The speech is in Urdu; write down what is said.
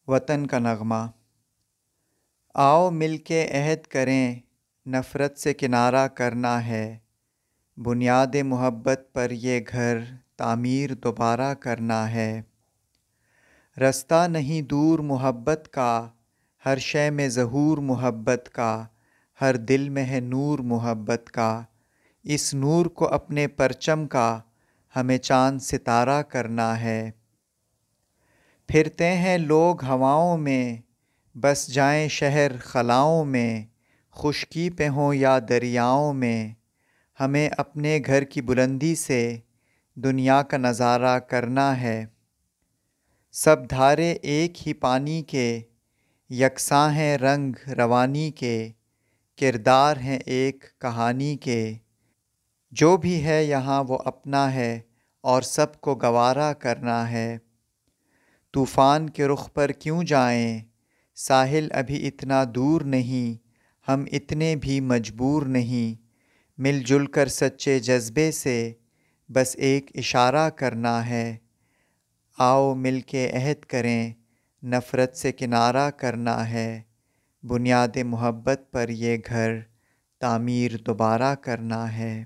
وطن کا نغمہ۔ آؤ مل کے عہد کریں، نفرت سے کنارہ کرنا ہے، بنیاد محبت پر یہ گھر تعمیر دوبارہ کرنا ہے۔ رستہ نہیں دور محبت کا، ہر شے میں ظہور محبت کا، ہر دل میں ہے نور محبت کا، اس نور کو اپنے پرچم کا ہمیں چاند ستارہ کرنا ہے۔ پھرتے ہیں لوگ ہواؤں میں، بس جائیں شہر خلاؤں میں، خشکی پہ ہوں یا دریاؤں میں، ہمیں اپنے گھر کی بلندی سے دنیا کا نظارہ کرنا ہے۔ سب دھارے ایک ہی پانی کے، یکساں ہیں رنگ روانی کے، کردار ہیں ایک کہانی کے، جو بھی ہے یہاں وہ اپنا ہے اور سب کو گوارا کرنا ہے۔ طوفان کے رخ پر کیوں جائیں، ساحل ابھی اتنا دور نہیں، ہم اتنے بھی مجبور نہیں، مل جل کر سچے جذبے سے بس ایک اشارہ کرنا ہے۔ آؤ مل کے عہد کریں، نفرت سے کنارہ کرنا ہے، بنیاد محبت پر یہ گھر تعمیر دوبارہ کرنا ہے۔